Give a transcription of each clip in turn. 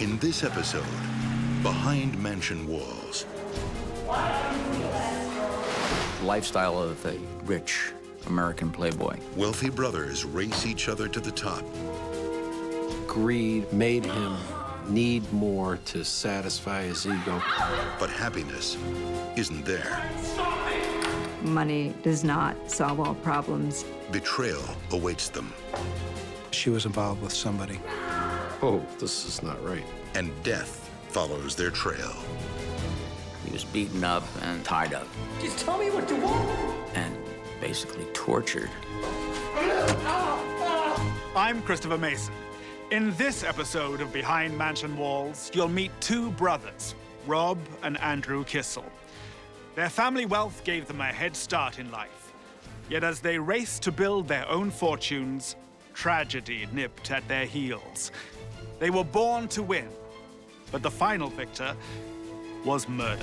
In this episode, Behind Mansion Walls. The lifestyle of a rich American playboy. Wealthy brothers race each other to the top. Greed made him need more to satisfy his ego. But happiness isn't there. Money does not solve all problems. Betrayal awaits them. She was involved with somebody. Oh, this is not right. And death follows their trail. He was beaten up and tied up. Just tell me what you want. And basically tortured. I'm Christopher Mason. In this episode of Behind Mansion Walls, you'll meet two brothers, Rob and Andrew Kissel. Their family wealth gave them a head start in life. Yet as they raced to build their own fortunes, tragedy nipped at their heels. They were born to win, but the final victor was murder.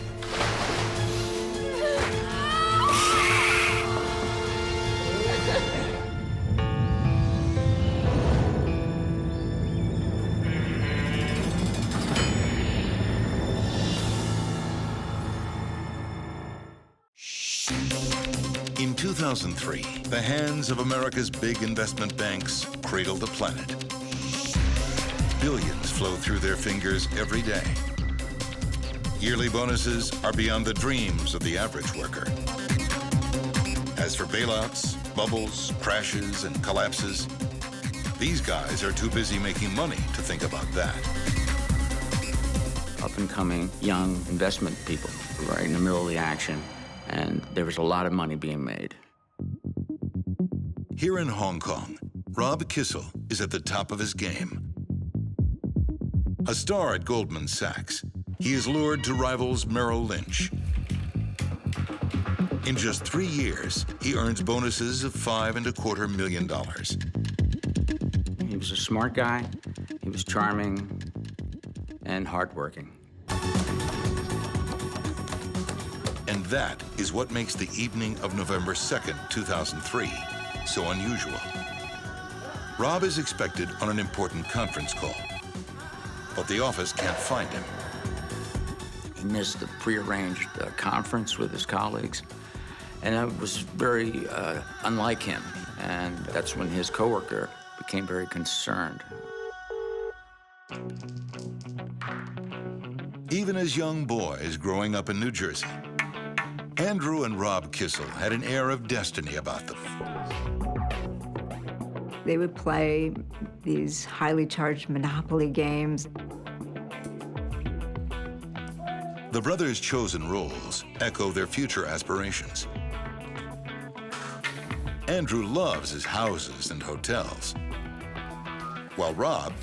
In 2003, the hands of America's big investment banks cradle the planet. Billions flow through their fingers every day. Yearly bonuses are beyond the dreams of the average worker. As for bailouts, bubbles, crashes, and collapses, these guys are too busy making money to think about that. Up-and-coming young investment people right in the middle of the action, and there was a lot of money being made. Here in Hong Kong, Rob Kissel is at the top of his game. A star at Goldman Sachs, he is lured to rivals Merrill Lynch. In just 3 years, he earns bonuses of $5.25 million. He was a smart guy, he was charming, and hardworking. And that is what makes the evening of November 2nd, 2003, so unusual. Rob is expected on an important conference call, but the office can't find him. He missed the prearranged conference with his colleagues, and it was very unlike him. And that's when his coworker became very concerned. Even as young boys growing up in New Jersey, Andrew and Rob Kissel had an air of destiny about them. They would play these highly charged Monopoly games. The brothers' chosen roles echo their future aspirations. Andrew loves his houses and hotels, while Rob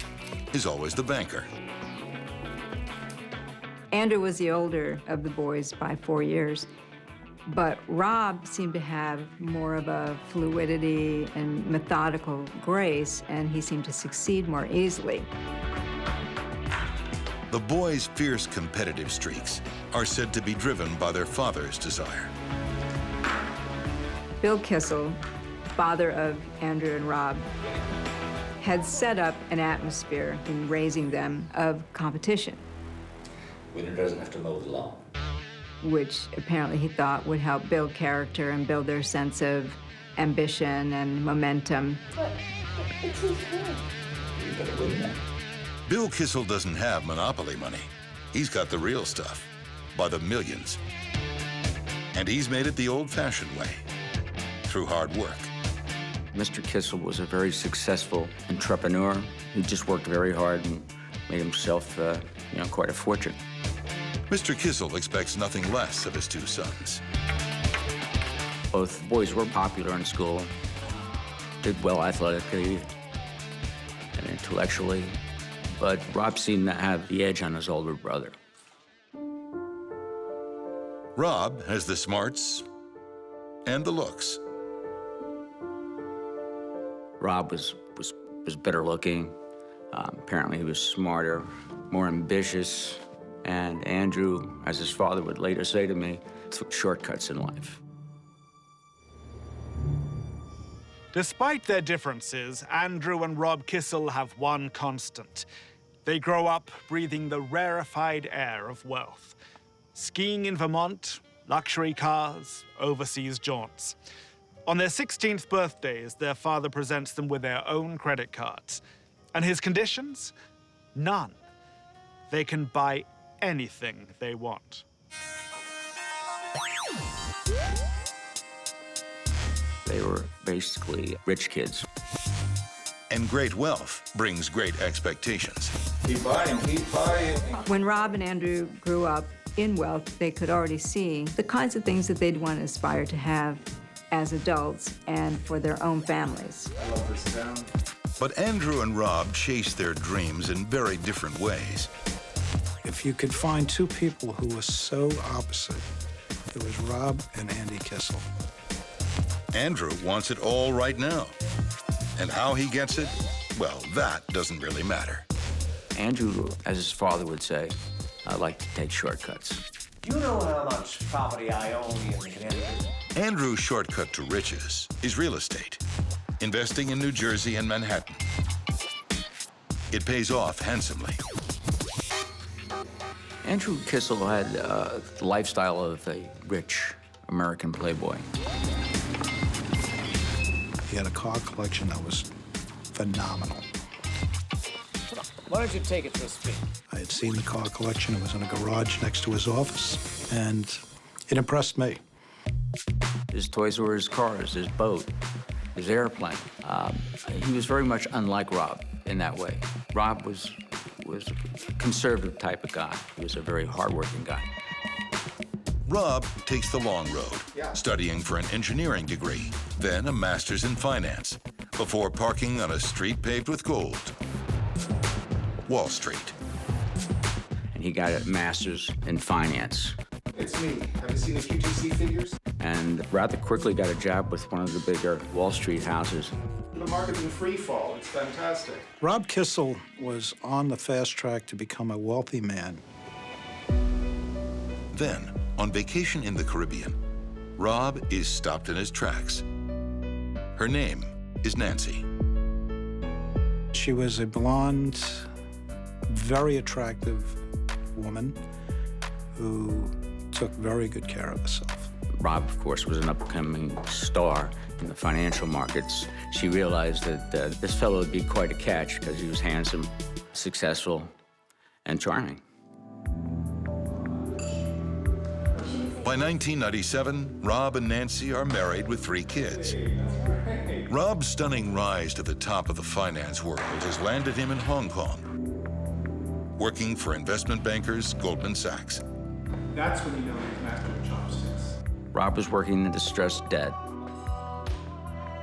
is always the banker. Andrew was the older of the boys by 4 years, but Rob seemed to have more of a fluidity and methodical grace, and he seemed to succeed more easily. The boys' fierce competitive streaks are said to be driven by their father's desire. Bill Kissel, father of Andrew and Rob, had set up an atmosphere in raising them of competition, Winner doesn't have to mow the lawn. which apparently he thought would help build character and build their sense of ambition and momentum. But it's his win. You better win that. Bill Kissel doesn't have Monopoly money. He's got the real stuff, by the millions. And he's made it the old-fashioned way, through hard work. Mr. Kissel was a very successful entrepreneur. He just worked very hard and made himself, quite a fortune. Mr. Kissel expects nothing less of his two sons. Both boys were popular in school, did well athletically and intellectually, but Rob seemed to have the edge on his older brother. Rob has the smarts and the looks. Rob was better looking. Apparently he was smarter, more ambitious, and Andrew, as his father would later say to me, took shortcuts in life. Despite their differences, Andrew and Rob Kissel have one constant: They grow up breathing the rarefied air of wealth. Skiing in Vermont, luxury cars, overseas jaunts. On their 16th birthdays, their father presents them with their own credit cards. And his conditions? None. They can buy anything they want. They were basically rich kids. And great wealth brings great expectations. Keep buying, keep buying. When Rob and Andrew grew up in wealth, they could already see the kinds of things that they'd want to aspire to have as adults and for their own families. I love this town. But Andrew and Rob chased their dreams in very different ways. If you could find two people who were so opposite, it was Rob and Andy Kissel. Andrew wants it all right now. And how he gets it, well, that doesn't really matter. Andrew, as his father would say, liked to take shortcuts. You know how much property I own in Connecticut? Andrew's shortcut to riches is real estate, investing in New Jersey and Manhattan. It pays off handsomely. Andrew Kissel had the lifestyle of a rich American playboy. He had a car collection that was phenomenal. Why don't you take it for a spin? I had seen the car collection. It was in a garage next to his office, and it impressed me. His toys were his cars, his boat, his airplane. He was very much unlike Rob in that way. Rob was a conservative type of guy. He was a very hardworking guy. Rob takes the long road, studying for an engineering degree, then a master's in finance, before parking on a street paved with gold. Wall Street. And he got a master's in finance. It's me. Have you seen the QTC figures? And rather quickly got a job with one of the bigger Wall Street houses. The market's in free fall. It's fantastic. Rob Kissel was on the fast track to become a wealthy man. Then, on vacation in the Caribbean, Rob is stopped in his tracks. Her name is Nancy. She was a blonde, very attractive woman who took very good care of herself. Rob, of course, was an upcoming star in the financial markets. She realized that this fellow would be quite a catch because he was handsome, successful, and charming. By 1997, Rob and Nancy are married with 3 kids. Rob's stunning rise to the top of the finance world has landed him in Hong Kong, working for investment bankers Goldman Sachs. That's when you know he's master of chopsticks. Rob was working in distressed debt.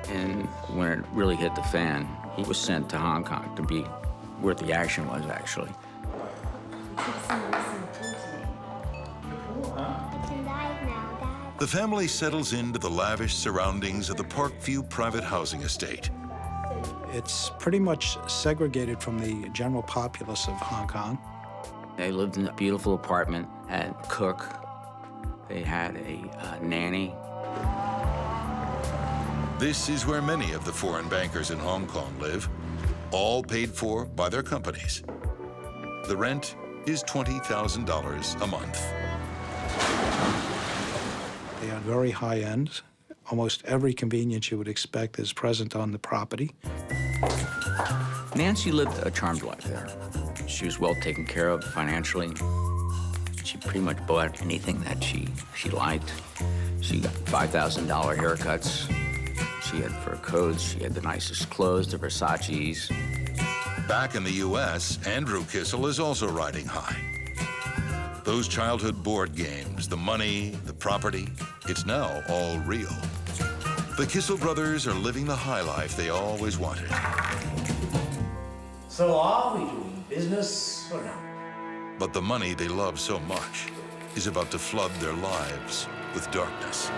And when it really hit the fan, he was sent to Hong Kong to be where the action was, actually. The family settles into the lavish surroundings of the Parkview private housing estate. It's pretty much segregated from the general populace of Hong Kong. They lived in a beautiful apartment, had a cook, they had a nanny. This is where many of the foreign bankers in Hong Kong live, all paid for by their companies. The rent is $20,000 a month. They had very high end. Almost every convenience you would expect is present on the property. Nancy lived a charmed life there. She was well taken care of financially. She pretty much bought anything that she liked. She got $5,000 haircuts. She had fur coats. She had the nicest clothes, the Versace's. Back in the U.S., Andrew Kissel is also riding high. Those childhood board games, the money, the property, it's now all real. The Kissel brothers are living the high life they always wanted. So are we doing business or not? But the money they love so much is about to flood their lives with darkness.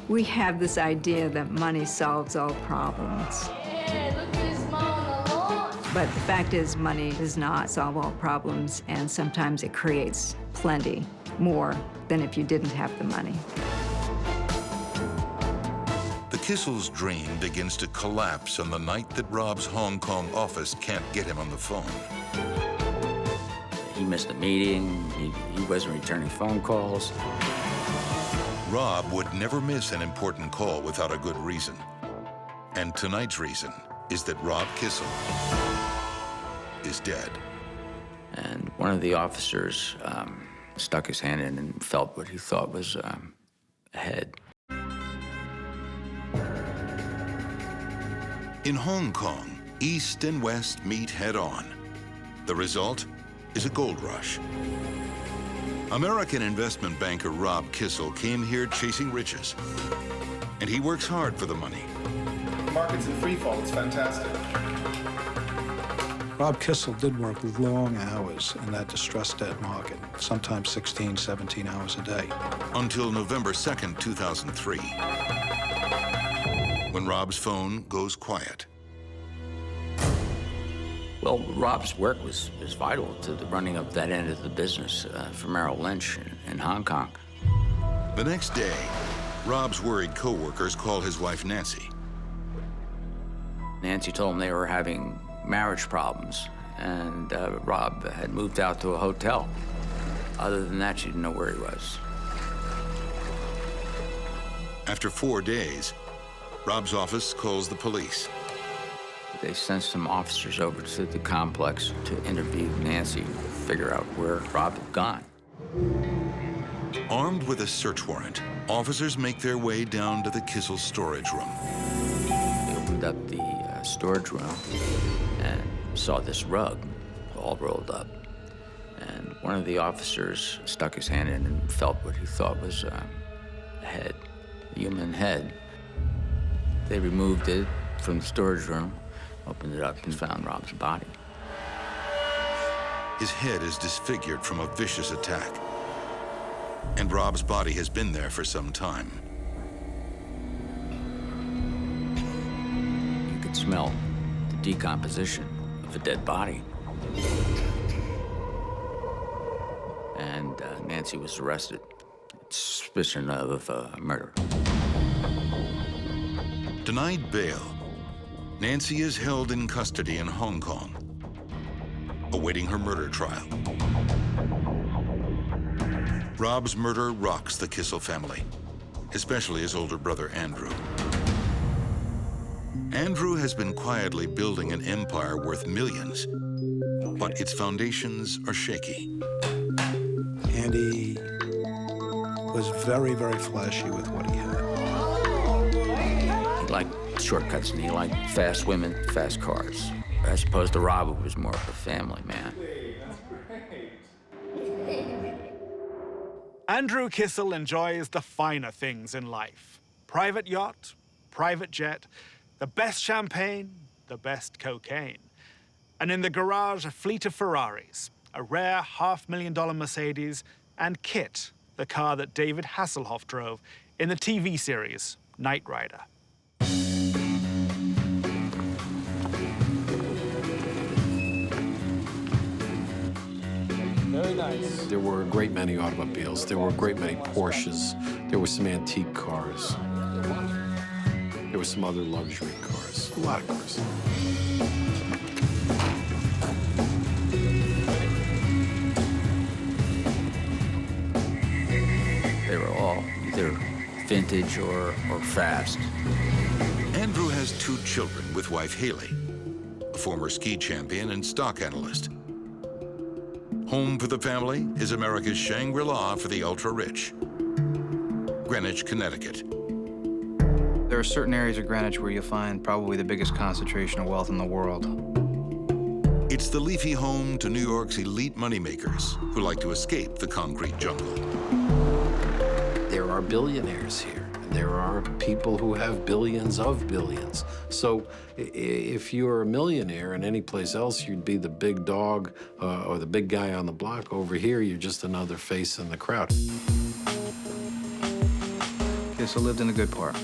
We have this idea that money solves all problems. Hey, look at this mom on the lawn. But the fact is, money does not solve all problems, and sometimes it creates plenty more than if you didn't have the money. The Kissel's dream begins to collapse on the night that Rob's Hong Kong office can't get him on the phone. He missed a meeting, he wasn't returning phone calls. Rob would never miss an important call without a good reason. And tonight's reason is that Rob Kissel is dead. And one of the officers stuck his hand in and felt what he thought was a head. In Hong Kong, East and West meet head-on. The result is a gold rush. American investment banker Rob Kissel came here chasing riches. And he works hard for the money. The market's in free fall. It's fantastic. Rob Kissel did work long hours in that distressed debt market, sometimes 16, 17 hours a day. Until November 2nd, 2003, when Rob's phone goes quiet. Well, Rob's work was vital to the running of that end of the business for Merrill Lynch in Hong Kong. The next day, Rob's worried co-workers call his wife, Nancy. Nancy told him they were having marriage problems, and Rob had moved out to a hotel. Other than that, she didn't know where he was. After 4 days, Rob's office calls the police. They sent some officers over to the complex to interview Nancy, figure out where Rob had gone. Armed with a search warrant, officers make their way down to the Kissel storage room. They opened up the storage room and saw this rug all rolled up. And one of the officers stuck his hand in and felt what he thought was a head, a human head. They removed it from the storage room, opened it up, and found Rob's body. His head is disfigured from a vicious attack. And Rob's body has been there for some time. You could smell the decomposition of a dead body. And Nancy was arrested. Suspicion of murder. Denied bail, Nancy is held in custody in Hong Kong, awaiting her murder trial. Rob's murder rocks the Kissel family, especially his older brother, Andrew. Andrew has been quietly building an empire worth millions, but its foundations are shaky. Andy was very, very flashy with what he had. He liked shortcuts and he liked fast women, fast cars. As opposed to Rob, who was more of a family man. Andrew Kissel enjoys the finer things in life. Private yacht, private jet, the best champagne, the best cocaine. And in the garage, a fleet of Ferraris, a rare $500,000 Mercedes, and Kit, the car that David Hasselhoff drove in the TV series Knight Rider. Very nice. There were a great many automobiles. There were a great many Porsches. There were some antique cars. There were some other luxury cars. A lot of cars. They were all either vintage or fast. Andrew has 2 children with wife Haley, a former ski champion and stock analyst. Home for the family is America's Shangri-La for the ultra-rich, Greenwich, Connecticut. There are certain areas of Greenwich where you'll find probably the biggest concentration of wealth in the world. It's the leafy home to New York's elite moneymakers who like to escape the concrete jungle. There are billionaires here. There are people who have billions of billions. So if you're a millionaire in any place else, you'd be the big dog or the big guy on the block. Over here, you're just another face in the crowd. Kissel lived in a good part.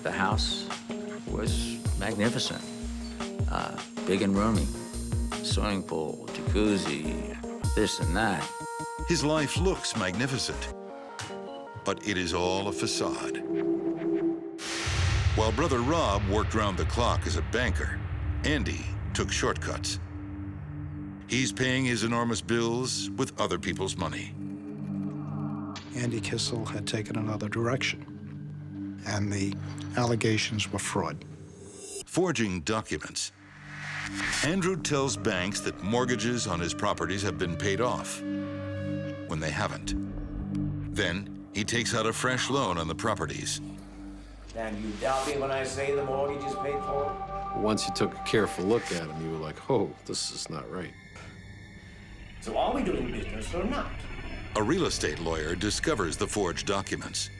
The house was magnificent, big and roomy. Swimming pool, jacuzzi, this and that. His life looks magnificent, but it is all a facade. While brother Rob worked round the clock as a banker, Andy took shortcuts. He's paying his enormous bills with other people's money. Andy Kissel had taken another direction, and the allegations were fraud. Forging documents. Andrew tells banks that mortgages on his properties have been paid off, when they haven't. Then he takes out a fresh loan on the properties. And you doubt me when I say the mortgage is paid for? Once you took a careful look at him, you were like, oh, this is not right. So are we doing business or not? A real estate lawyer discovers the forged documents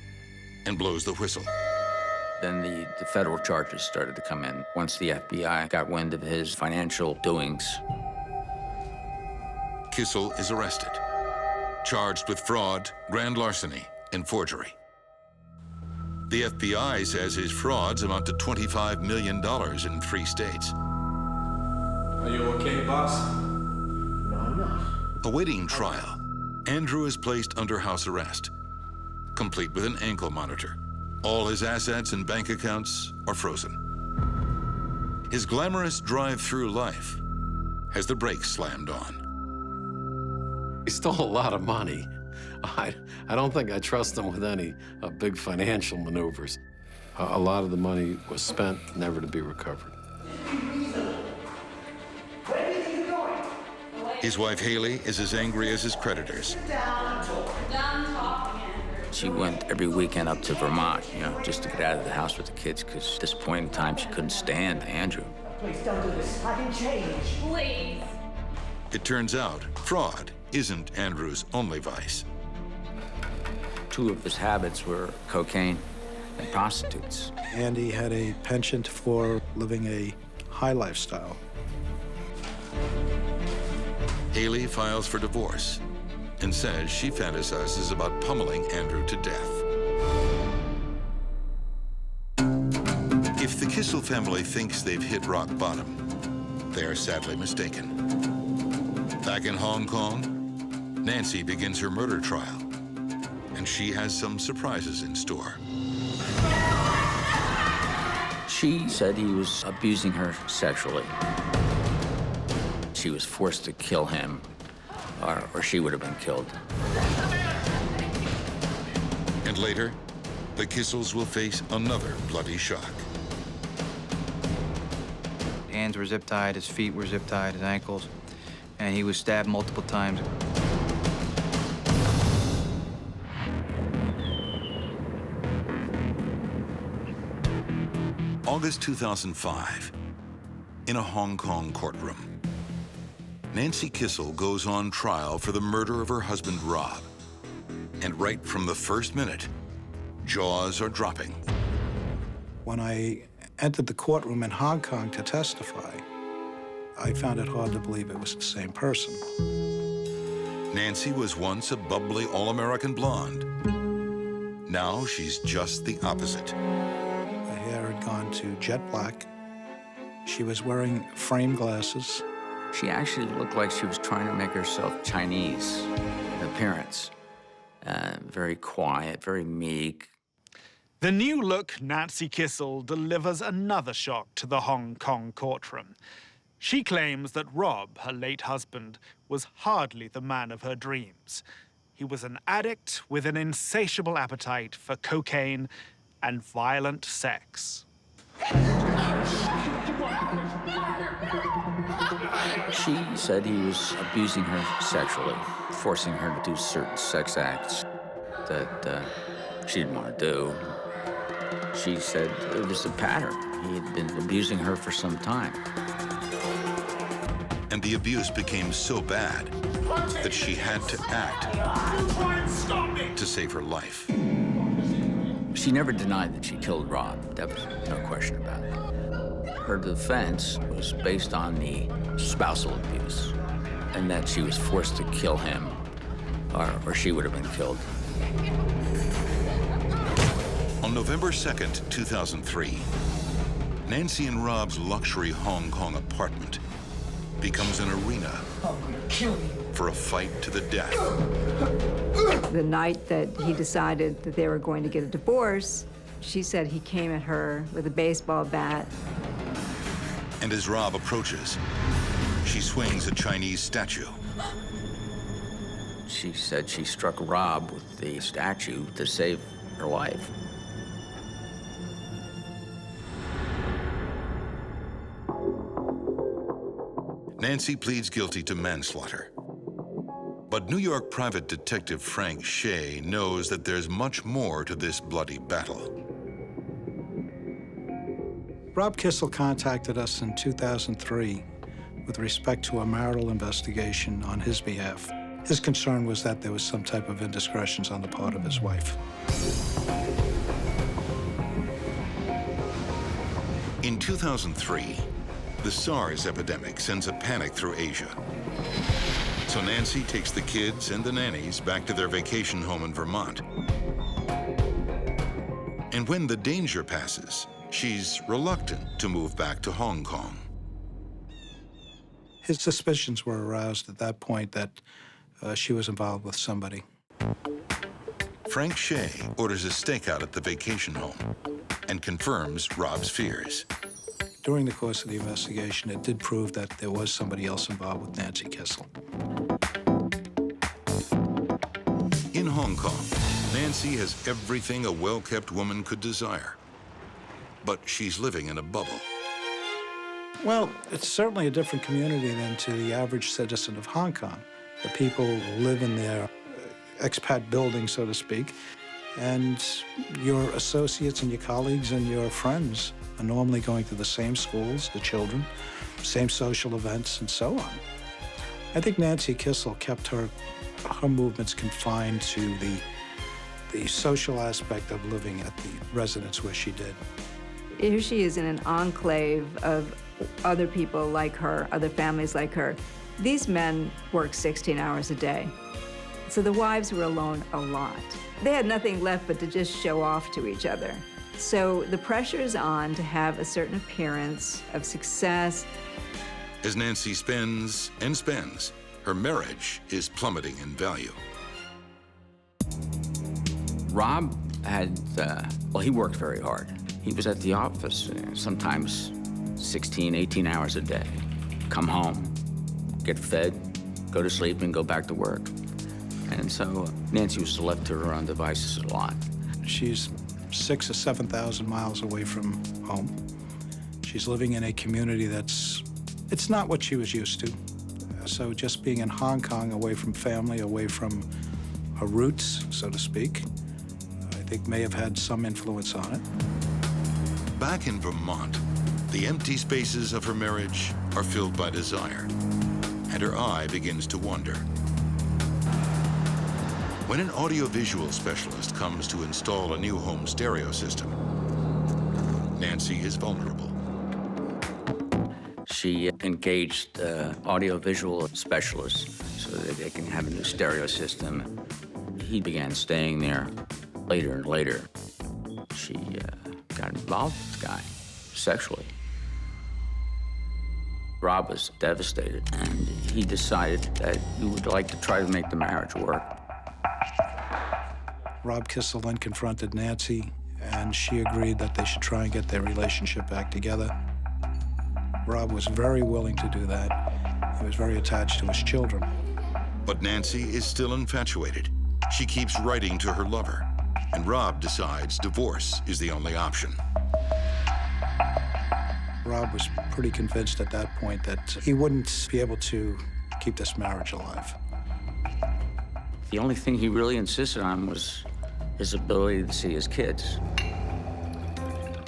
and blows the whistle. Then the federal charges started to come in once the FBI got wind of his financial doings. Kissel is arrested, charged with fraud, grand larceny, and forgery. The FBI says his frauds amount to $25 million in 3 states. Are you okay, boss? No, I'm not. Awaiting trial, Andrew is placed under house arrest, complete with an ankle monitor. All his assets and bank accounts are frozen. His glamorous drive through life has the brakes slammed on. He stole a lot of money. I don't think I trust him with any big financial maneuvers. A lot of the money was spent, never to be recovered. His wife, Haley, is as angry as his creditors. She went every weekend up to Vermont, just to get out of the house with the kids, because at this point in time, she couldn't stand Andrew. Please don't do this. I can change. Please. It turns out fraud isn't Andrew's only vice. 2 of his habits were cocaine and prostitutes. Andy had a penchant for living a high lifestyle. Haley files for divorce and says she fantasizes about pummeling Andrew to death. If the Kissel family thinks they've hit rock bottom, they are sadly mistaken. Back in Hong Kong, Nancy begins her murder trial, and she has some surprises in store. She said he was abusing her sexually. She was forced to kill him, or she would have been killed. And later, the Kissels will face another bloody shock. His hands were zip-tied, his feet were zip-tied, his ankles, and he was stabbed multiple times. August 2005, in a Hong Kong courtroom. Nancy Kissel goes on trial for the murder of her husband, Rob. And right from the first minute, jaws are dropping. When I entered the courtroom in Hong Kong to testify, I found it hard to believe it was the same person. Nancy was once a bubbly all-American blonde. Now she's just the opposite. Her hair had gone to jet black. She was wearing frame glasses. She actually looked like she was trying to make herself Chinese in appearance. Very quiet, very meek. The new look Nancy Kissel delivers another shock to the Hong Kong courtroom. She claims that Rob, her late husband, was hardly the man of her dreams. He was an addict with an insatiable appetite for cocaine and violent sex. She said he was abusing her sexually, forcing her to do certain sex acts that she didn't want to do. She said it was a pattern. He had been abusing her for some time. And the abuse became so bad that she had to act to save her life. She never denied that she killed Rob. That was no question about it. Her defense was based on the spousal abuse and that she was forced to kill him or she would have been killed. On November 2nd, 2003, Nancy and Rob's luxury Hong Kong apartment becomes an arena for a fight to the death. The night that he decided that they were going to get a divorce, She said he came at her with a baseball bat. And as Rob approaches, she swings a Chinese statue. She said she struck Rob with the statue to save her life. Nancy pleads guilty to manslaughter. But New York private detective Frank Shea knows that there's much more to this bloody battle. Rob Kissel contacted us in 2003 with respect to a marital investigation on his behalf. His concern was that there was some type of indiscretions on the part of his wife. In 2003, the SARS epidemic sends a panic through Asia. So Nancy takes the kids and the nannies back to their vacation home in Vermont. And when the danger passes, she's reluctant to move back to Hong Kong. His suspicions were aroused at that point that she was involved with somebody. Frank Shea orders a stakeout at the vacation home and confirms Rob's fears. During the course of the investigation, it did prove that there was somebody else involved with Nancy Kissel. In Hong Kong, Nancy has everything a well-kept woman could desire. But she's living in a bubble. Well, it's certainly a different community than to the average citizen of Hong Kong. The people live in their expat building, so to speak, and your associates and your colleagues and your friends are normally going to the same schools, the children, same social events, and so on. I think Nancy Kissel kept her movements confined to the social aspect of living at the residence where she did. Here she is in an enclave of other people like her, other families like her. These men work 16 hours a day. So the wives were alone a lot. They had nothing left but to just show off to each other. So the pressure is on to have a certain appearance of success. As Nancy spends and spends, her marriage is plummeting in value. Rob had, well, he worked very hard. He was at the office sometimes 16, 18 hours a day. Come home, get fed, go to sleep, and go back to work. And so Nancy was left to her own devices a lot. She's 6,000 or 7,000 miles away from home. She's living in a community it's not what she was used to. So just being in Hong Kong, away from family, away from her roots, so to speak, I think may have had some influence on it. Back in Vermont, the empty spaces of her marriage are filled by desire, and her eye begins to wander. When an audiovisual specialist comes to install a new home stereo system, Nancy is vulnerable. She engaged audiovisual specialists so that they can have a new stereo system. He began staying there later and later. She got involved with this guy sexually. Rob was devastated, and he decided that he would like to try to make the marriage work. Rob Kissel then confronted Nancy, and she agreed that they should try and get their relationship back together. Rob was very willing to do that. He was very attached to his children. But Nancy is still infatuated. She keeps writing to her lover, and Rob decides divorce is the only option. Rob was pretty convinced at that point that he wouldn't be able to keep this marriage alive. The only thing he really insisted on was his ability to see his kids.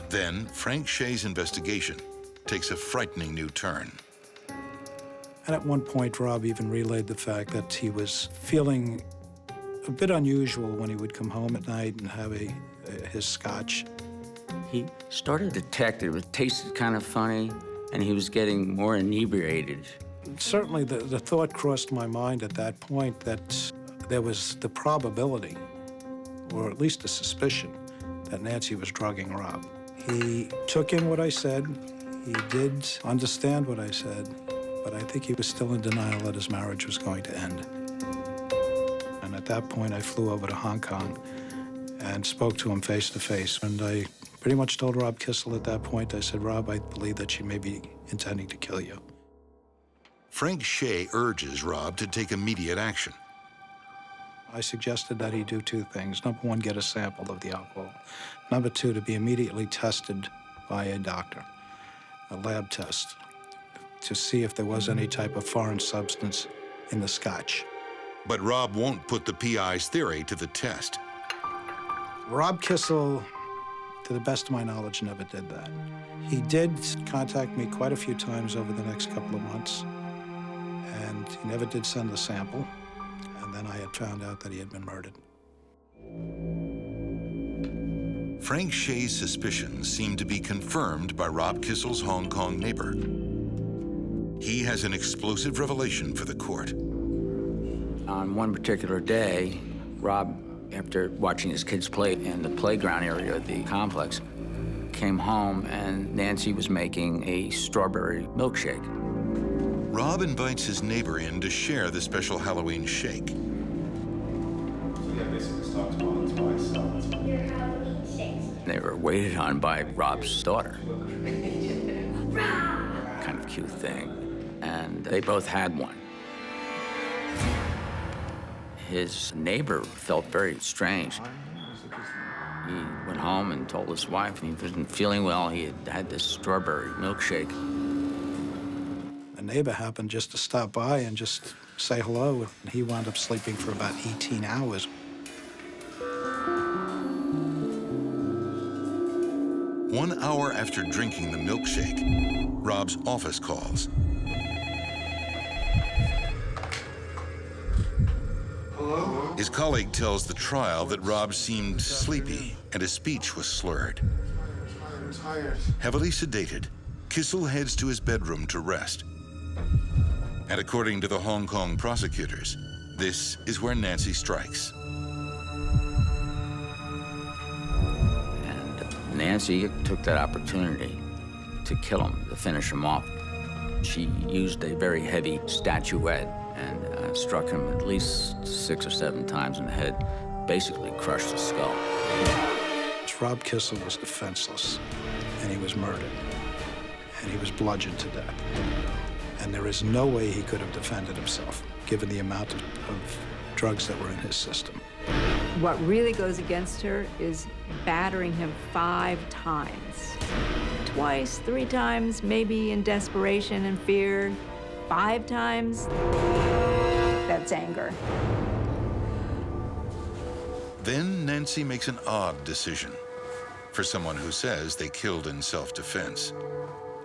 Then Frank Shea's investigation takes a frightening new turn. And at one point, Rob even relayed the fact that he was feeling a bit unusual when he would come home at night and have his scotch. He started to detect it tasted kind of funny, and he was getting more inebriated. Certainly the thought crossed my mind at that point that there was the probability, or at least a suspicion, that Nancy was drugging Rob. He took in what I said. He did understand what I said, but I think he was still in denial that his marriage was going to end. And at that point, I flew over to Hong Kong and spoke to him face to face. And I pretty much told Rob Kissel at that point, I said, Rob, I believe that she may be intending to kill you. Frank Shea urges Rob to take immediate action. I suggested that he do two things. Number one, get a sample of the alcohol. Number two, to be immediately tested by a doctor, a lab test, to see if there was any type of foreign substance in the scotch. But Rob won't put the PI's theory to the test. Rob Kissel, to the best of my knowledge, never did that. He did contact me quite a few times over the next couple of months, and he never did send a sample. And then I had found out that he had been murdered. Frank Shea's suspicions seem to be confirmed by Rob Kissel's Hong Kong neighbor. He has an explosive revelation for the court. On one particular day, Rob, after watching his kids play in the playground area of the complex, came home and Nancy was making a strawberry milkshake. Rob invites his neighbor in to share the special Halloween shake. They were waited on by Rob's daughter. Kind of cute thing. And they both had one. His neighbor felt very strange. He went home and told his wife he wasn't feeling well. He had had this strawberry milkshake. A neighbor happened just to stop by and just say hello, and he wound up sleeping for about 18 hours. One hour after drinking the milkshake, Rob's office calls. Hello? His colleague tells the trial that Rob seemed sleepy and his speech was slurred. I'm tired. Heavily sedated, Kissel heads to his bedroom to rest. And according to the Hong Kong prosecutors, this is where Nancy strikes. And Nancy took that opportunity to kill him, to finish him off. She used a very heavy statuette and struck him at least 6 or 7 times in the head, basically crushed his skull. Rob Kissel was defenseless, and he was murdered, and he was bludgeoned to death. And there is no way he could have defended himself, given the amount of drugs that were in his system. What really goes against her is battering him 5 times. Twice, 3 times, maybe in desperation and fear. 5 times, that's anger. Then Nancy makes an odd decision for someone who says they killed in self-defense.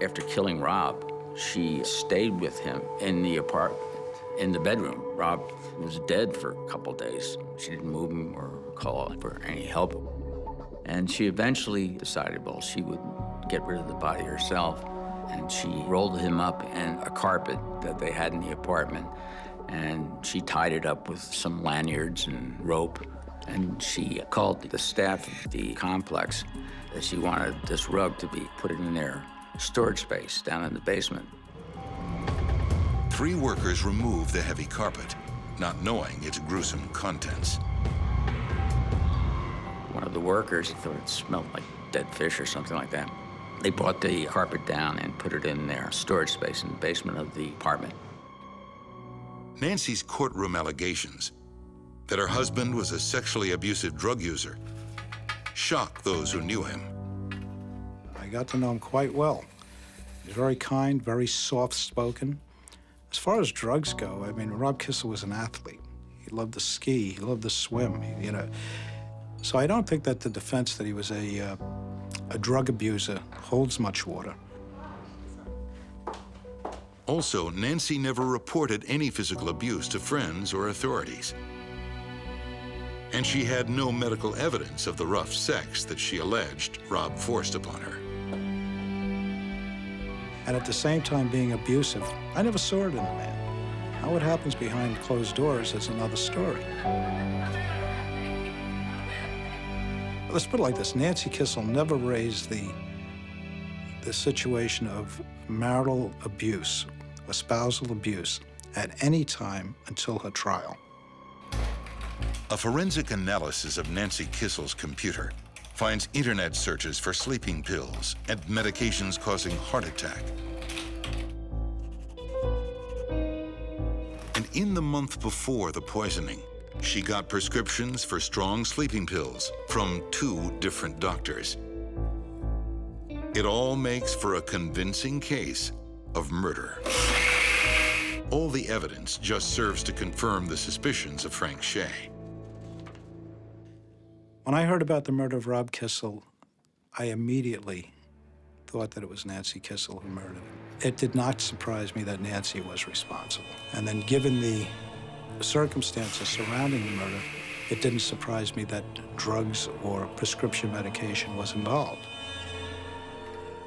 After killing Rob, she stayed with him in the apartment, in the bedroom. Rob was dead for a couple days. She didn't move him or call for any help. And she eventually decided, well, she would get rid of the body herself. And she rolled him up in a carpet that they had in the apartment. And she tied it up with some lanyards and rope. And she called the staff of the complex that she wanted this rug to be put in their storage space down in the basement. 3 workers remove the heavy carpet, not knowing its gruesome contents. One of the workers thought it smelled like dead fish or something like that. They brought the carpet down and put it in their storage space in the basement of the apartment. Nancy's courtroom allegations that her husband was a sexually abusive drug user shocked those who knew him. I got to know him quite well. He was very kind, very soft-spoken. As far as drugs go, I mean, Rob Kissel was an athlete. He loved to ski, he loved to swim, you know. So I don't think that the defense that he was a drug abuser holds much water. Also, Nancy never reported any physical abuse to friends or authorities. And she had no medical evidence of the rough sex that she alleged Rob forced upon her. And at the same time being abusive, I never saw it in a man. How it happens behind closed doors is another story. Let's put it like this. Nancy Kissel never raised the situation of marital abuse, espousal abuse, at any time until her trial. A forensic analysis of Nancy Kissel's computer finds internet searches for sleeping pills and medications causing heart attack. And in the month before the poisoning, she got prescriptions for strong sleeping pills from 2 different doctors. It all makes for a convincing case of murder. All the evidence just serves to confirm the suspicions of Frank Shea. When I heard about the murder of Rob Kissel, I immediately thought that it was Nancy Kissel who murdered him. It did not surprise me that Nancy was responsible. And then given the circumstances surrounding the murder, it didn't surprise me that drugs or prescription medication was involved.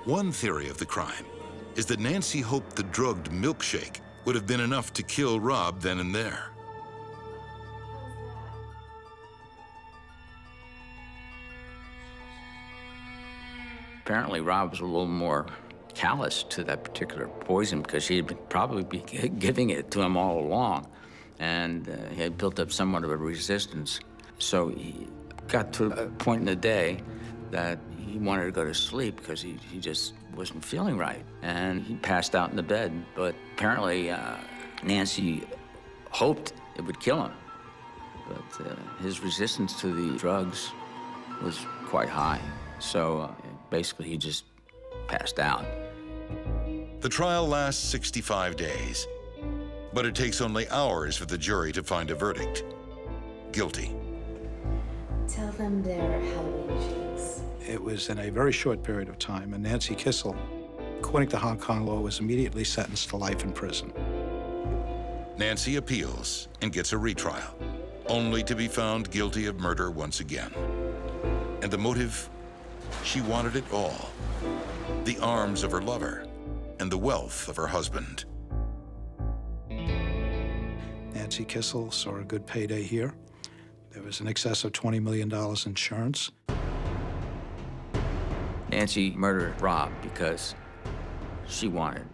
One theory of the crime is that Nancy hoped the drugged milkshake would have been enough to kill Rob then and there. Apparently, Rob was a little more callous to that particular poison because he had probably been giving it to him all along. And he had built up somewhat of a resistance. So he got to a point in the day that he wanted to go to sleep because he just wasn't feeling right. And he passed out in the bed. But apparently, Nancy hoped it would kill him. But his resistance to the drugs was quite high. So basically, he just passed out. The trial lasts 65 days, but it takes only hours for the jury to find a verdict. Guilty. Tell them they're Halloween trees. It was in a very short period of time, and Nancy Kissel, according to Hong Kong law, was immediately sentenced to life in prison. Nancy appeals and gets a retrial, only to be found guilty of murder once again. And the motive? She wanted it all. The arms of her lover and the wealth of her husband. Nancy Kissel saw a good payday here. There was in excess of $20 million insurance. Nancy murdered Rob because she wanted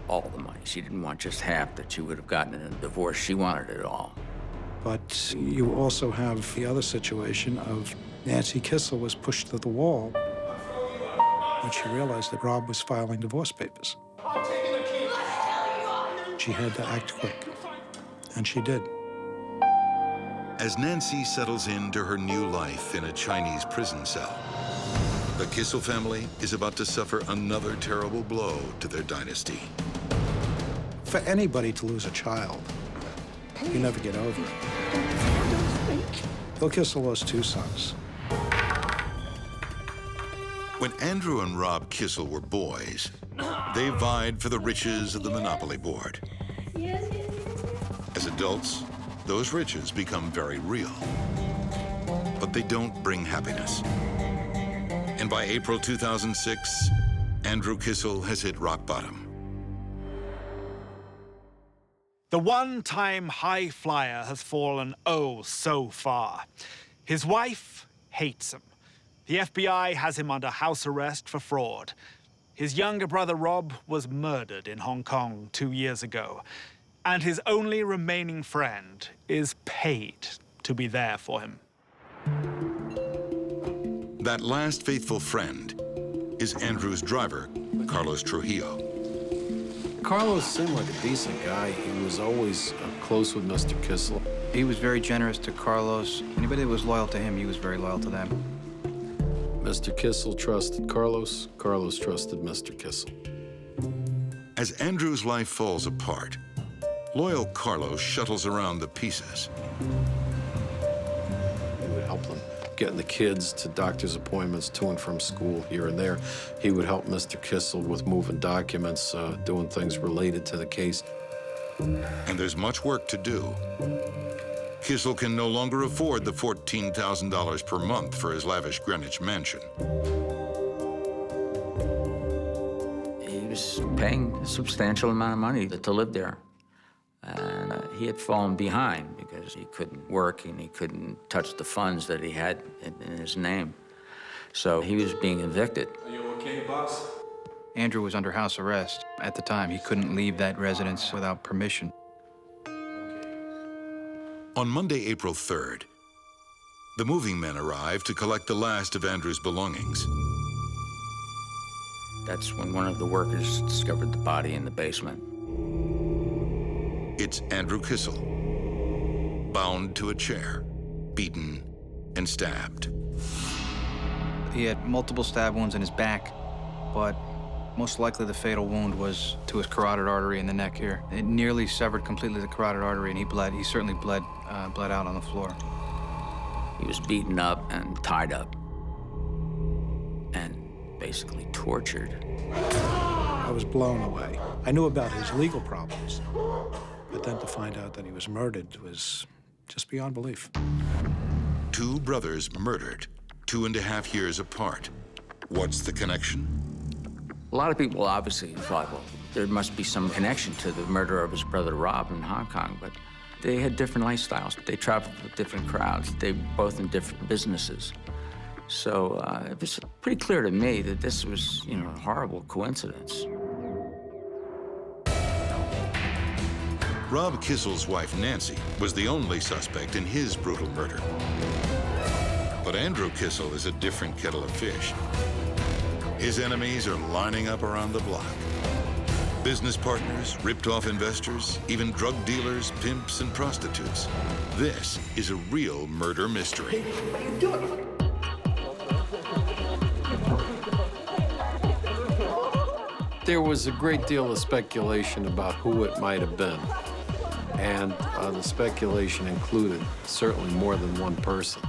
all the money. She didn't want just half that she would have gotten in a divorce. She wanted it all. But you also have the other situation of Nancy Kissel was pushed to the wall when she realized that Rob was filing divorce papers. She had to act quick, and she did. As Nancy settles into her new life in a Chinese prison cell, the Kissel family is about to suffer another terrible blow to their dynasty. For anybody to lose a child, you never get over it. Bill Kissel lost 2 sons. When Andrew and Rob Kissel were boys, they vied for the riches of the Monopoly board. As adults, those riches become very real, but they don't bring happiness. And by April 2006, Andrew Kissel has hit rock bottom. The one-time high flyer has fallen oh so far. His wife hates him. The FBI has him under house arrest for fraud. His younger brother Rob was murdered in Hong Kong 2 years ago. And his only remaining friend is paid to be there for him. That last faithful friend is Andrew's driver, Carlos Trujillo. Carlos seemed like a decent guy. He was always close with Mr. Kissel. He was very generous to Carlos. Anybody that was loyal to him, he was very loyal to them. Mr. Kissel trusted Carlos. Carlos trusted Mr. Kissel. As Andrew's life falls apart, loyal Carlos shuttles around the pieces. He would help them getting the kids to doctor's appointments, to and from school, here and there. He would help Mr. Kissel with moving documents, doing things related to the case. And there's much work to do. Kissel can no longer afford the $14,000 per month for his lavish Greenwich mansion. He was paying a substantial amount of money to live there. And he had fallen behind because he couldn't work and he couldn't touch the funds that he had in his name. So he was being evicted. Are you okay, boss? Andrew was under house arrest. At the time, he couldn't leave that residence without permission. On Monday, April 3rd, the moving men arrive to collect the last of Andrew's belongings. That's when one of the workers discovered the body in the basement. It's Andrew Kissel, bound to a chair, beaten and stabbed. He had multiple stab wounds in his back, but most likely the fatal wound was to his carotid artery in the neck here. It nearly severed completely the carotid artery, and he bled. He certainly bled out on the floor. He was beaten up and tied up and basically tortured. I was blown away. I knew about his legal problems, but then to find out that he was murdered was just beyond belief. Two brothers murdered, 2.5 years apart. What's the connection? A lot of people obviously thought, well, there must be some connection to the murder of his brother Rob in Hong Kong, but they had different lifestyles. They traveled with different crowds. They were both in different businesses. So it was pretty clear to me that this was, a horrible coincidence. Rob Kissel's wife, Nancy, was the only suspect in his brutal murder. But Andrew Kissel is a different kettle of fish. His enemies are lining up around the block. Business partners, ripped-off investors, even drug dealers, pimps, and prostitutes. This is a real murder mystery. What are you doing? There was a great deal of speculation about who it might have been. And the speculation included certainly more than one person.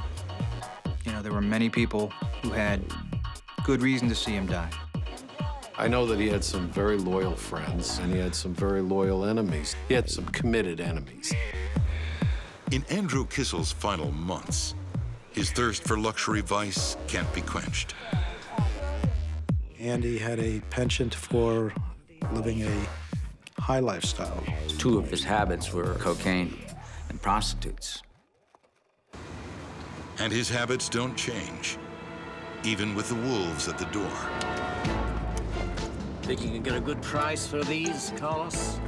There were many people who had good reason to see him die. I know that he had some very loyal friends, and he had some very loyal enemies. He had some committed enemies. In Andrew Kissel's final months, his thirst for luxury vice can't be quenched. Andy had a penchant for living a high lifestyle. Two of his habits were cocaine and prostitutes. And his habits don't change, even with the wolves at the door. Think you can get a good price for these, Carlos?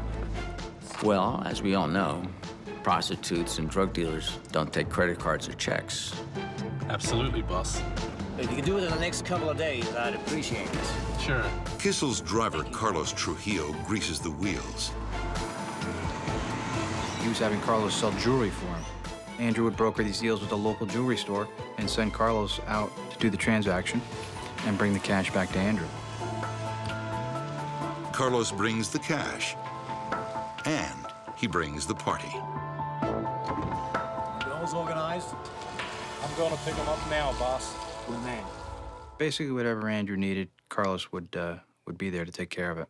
Well, as we all know, prostitutes and drug dealers don't take credit cards or checks. Absolutely, boss. If you can do it in the next couple of days, I'd appreciate it. Sure. Kissel's driver, Carlos Trujillo, greases the wheels. He was having Carlos sell jewelry for him. Andrew would broker these deals with a local jewelry store and send Carlos out to do the transaction and bring the cash back to Andrew. Carlos brings the cash, and he brings the party. All's organized? I'm going to pick him up now, boss. Good man. Basically, whatever Andrew needed, Carlos would be there to take care of it.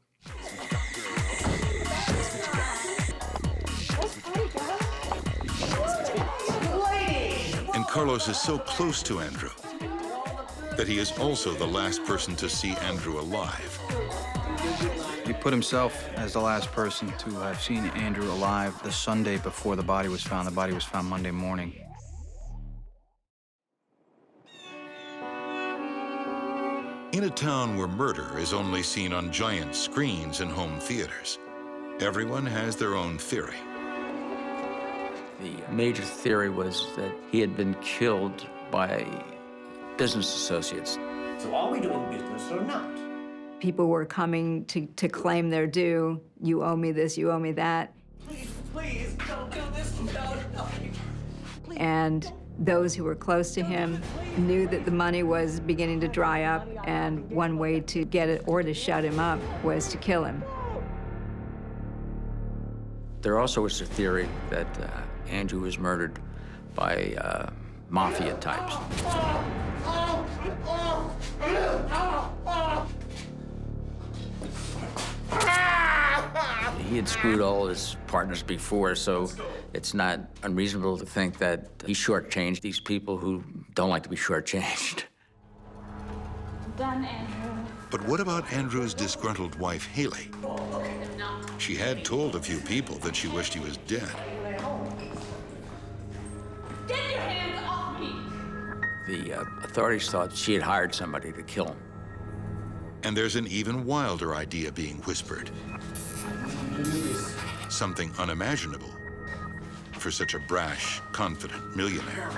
And Carlos is so close to Andrew that he is also the last person to see Andrew alive. He put himself as the last person to have seen Andrew alive the Sunday before the body was found. The body was found Monday morning. In a town where murder is only seen on giant screens in home theaters, everyone has their own theory. The major theory was that he had been killed by business associates. So are we doing business or not? People were coming to claim their due. You owe me this, you owe me that. Please, don't do this. No. And those who were close to him knew that the money was beginning to dry up, and one way to get it or to shut him up was to kill him. There also was a theory that Andrew was murdered by mafia types. He had screwed all his partners before, so it's not unreasonable to think that he shortchanged these people who don't like to be shortchanged. Done, Andrew. But what about Andrew's disgruntled wife, Haley? She had told a few people that she wished he was dead. Get your hands off me! The authorities thought she had hired somebody to kill him. And there's an even wilder idea being whispered. Something unimaginable for such a brash, confident millionaire.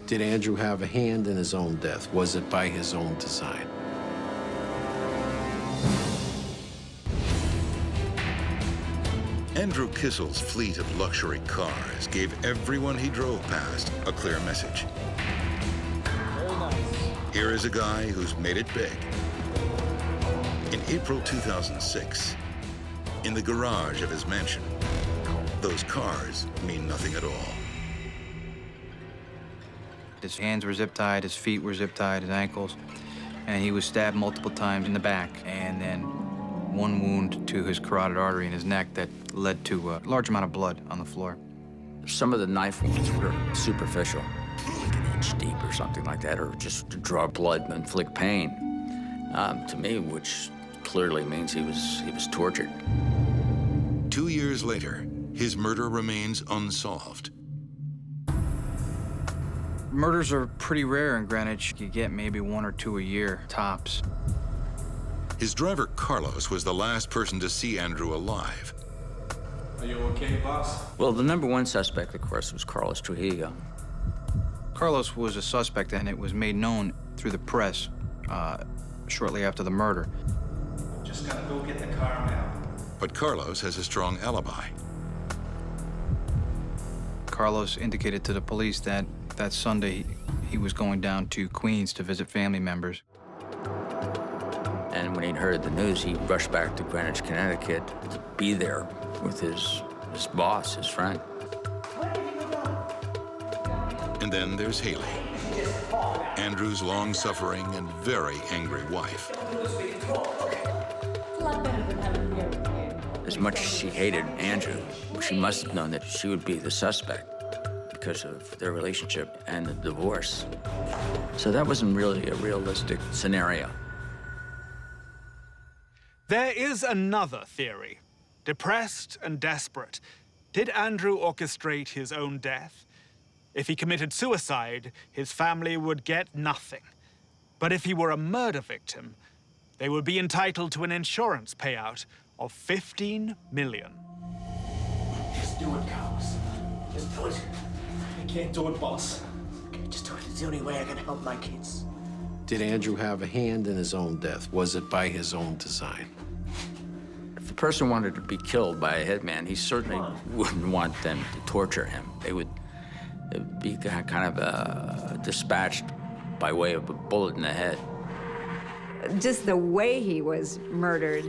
Did Andrew have a hand in his own death? Was it by his own design? Andrew Kissel's fleet of luxury cars gave everyone he drove past a clear message. Very nice. Here is a guy who's made it big. In April 2006, in the garage of his mansion, those cars mean nothing at all. His hands were zip-tied, his feet were zip-tied, his ankles, and he was stabbed multiple times in the back, and then one wound to his carotid artery in his neck that led to a large amount of blood on the floor. Some of the knife wounds were superficial, like an inch deep or something like that, or just to draw blood and inflict pain, to me, which clearly means he was tortured. 2 years later, his murder remains unsolved. Murders are pretty rare in Greenwich. You get maybe 1 or 2 a year, tops. His driver, Carlos, was the last person to see Andrew alive. Are you okay, boss? Well, the number one suspect, of course, was Carlos Trujillo. Carlos was a suspect, and it was made known through the press shortly after the murder. Just gotta go get the car now. But Carlos has a strong alibi. Carlos indicated to the police that that Sunday he was going down to Queens to visit family members. And when he heard the news, he rushed back to Greenwich, Connecticut to be there with his boss, his friend. And then there's Haley, Andrew's long-suffering and very angry wife. As much as she hated Andrew, she must have known that she would be the suspect because of their relationship and the divorce. So that wasn't really a realistic scenario. There is another theory. Depressed and desperate, did Andrew orchestrate his own death? If he committed suicide, his family would get nothing. But if he were a murder victim, they would be entitled to an insurance payout of $15 million. Just do it, Carlos. Just do it. I can't do it, boss. Okay, just do it. It's the only way I can help my kids. Did Andrew have a hand in his own death? Was it by his own design? If a person wanted to be killed by a hitman, he certainly wouldn't want them to torture him. It would be kind of dispatched by way of a bullet in the head. Just the way he was murdered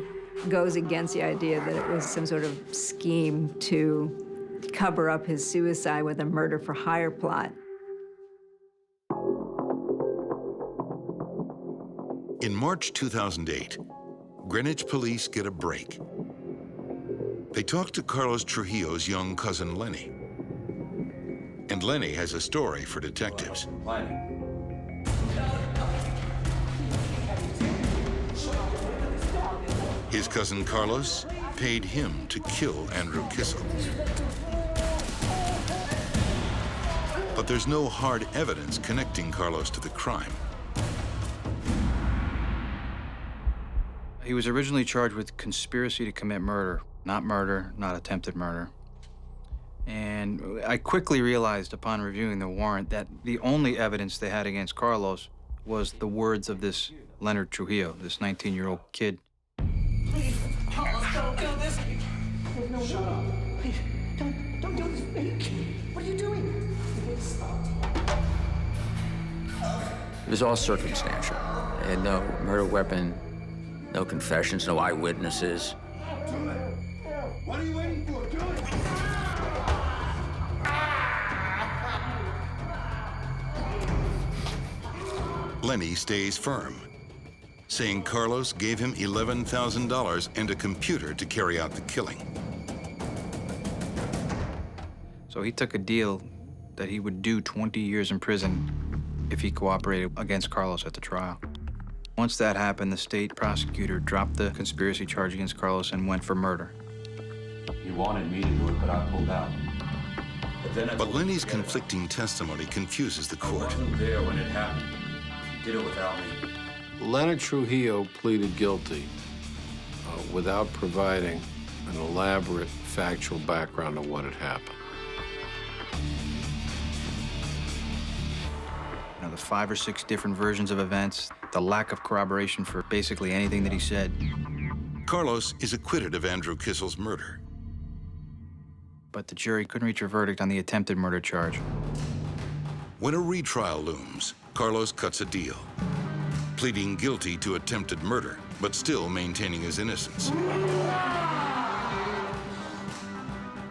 goes against the idea that it was some sort of scheme to cover up his suicide with a murder for hire plot. In March 2008, Greenwich police get a break. They talk to Carlos Trujillo's young cousin, Lenny. And Lenny has a story for detectives. His cousin Carlos paid him to kill Andrew Kissel. But there's no hard evidence connecting Carlos to the crime. He was originally charged with conspiracy to commit murder, not attempted murder. And I quickly realized upon reviewing the warrant that the only evidence they had against Carlos was the words of this Leonard Trujillo, this 19-year-old kid. Please, Carlos, don't do this. No, shut up. Please, don't do this. What are you doing? Stop. It was all circumstantial. They had no murder weapon, no confessions, no eyewitnesses. What are you waiting for? Do it! Lenny stays firm, saying Carlos gave him $11,000 and a computer to carry out the killing. So he took a deal that he would do 20 years in prison if he cooperated against Carlos at the trial. Once that happened, the state prosecutor dropped the conspiracy charge against Carlos and went for murder. He wanted me to do it, but I pulled out. But Lenny's conflicting testimony confuses the court. I wasn't there when it happened. He did it without me. Leonard Trujillo pleaded guilty without providing an elaborate factual background of what had happened. the 5 or 6 different versions of events, the lack of corroboration for basically anything that he said. Carlos is acquitted of Andrew Kissel's murder. But the jury couldn't reach a verdict on the attempted murder charge. When a retrial looms, Carlos cuts a deal, pleading guilty to attempted murder, but still maintaining his innocence.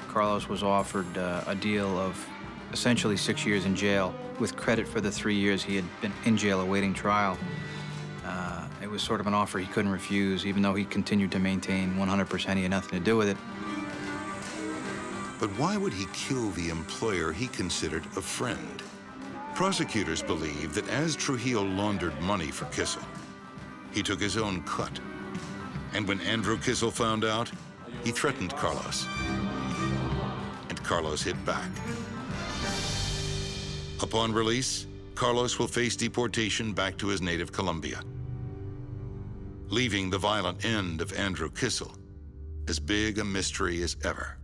Carlos was offered a deal of essentially 6 years in jail, with credit for the 3 years he had been in jail awaiting trial. It was sort of an offer he couldn't refuse, even though he continued to maintain 100% he had nothing to do with it. But why would he kill the employer he considered a friend? Prosecutors believe that as Trujillo laundered money for Kissel, he took his own cut. And when Andrew Kissel found out, he threatened Carlos. And Carlos hit back. Upon release, Carlos will face deportation back to his native Colombia, leaving the violent end of Andrew Kissel as big a mystery as ever.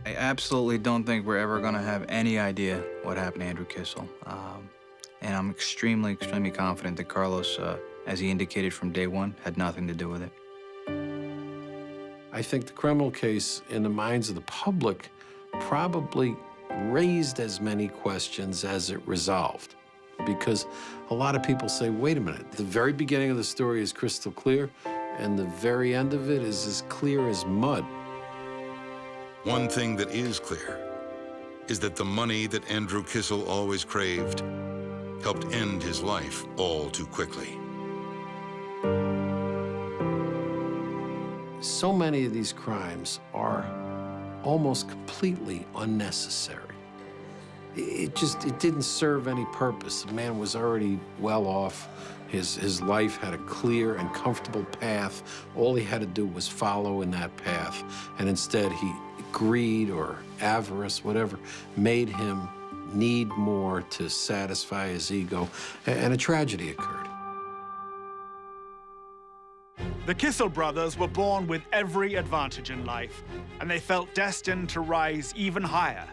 I absolutely don't think we're ever going to have any idea what happened to Andrew Kissel. And I'm extremely, extremely confident that Carlos, as he indicated from day one, had nothing to do with it. I think the criminal case, in the minds of the public, probably raised as many questions as it resolved. Because a lot of people say, wait a minute, the very beginning of the story is crystal clear, and the very end of it is as clear as mud. One thing that is clear is that the money that Andrew Kissel always craved helped end his life all too quickly. So many of these crimes are almost completely unnecessary. It didn't serve any purpose. The man was already well off. His life had a clear and comfortable path. All he had to do was follow in that path. And instead, greed or avarice, whatever, made him need more to satisfy his ego, and a tragedy occurred. The Kissel brothers were born with every advantage in life, and they felt destined to rise even higher.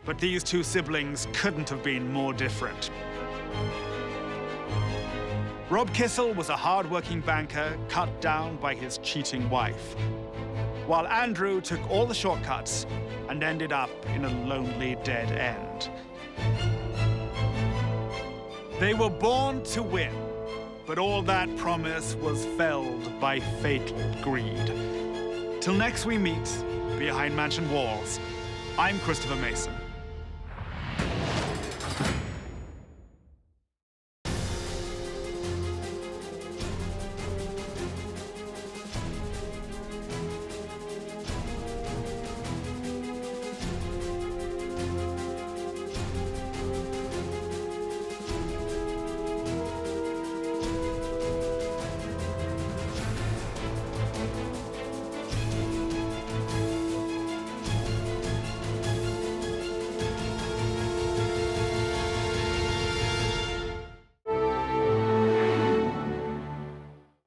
But these two siblings couldn't have been more different. Rob Kissel was a hard-working banker cut down by his cheating wife, while Andrew took all the shortcuts and ended up in a lonely dead end. They were born to win, but all that promise was felled by fatal greed. Till next we meet behind mansion walls, I'm Christopher Mason.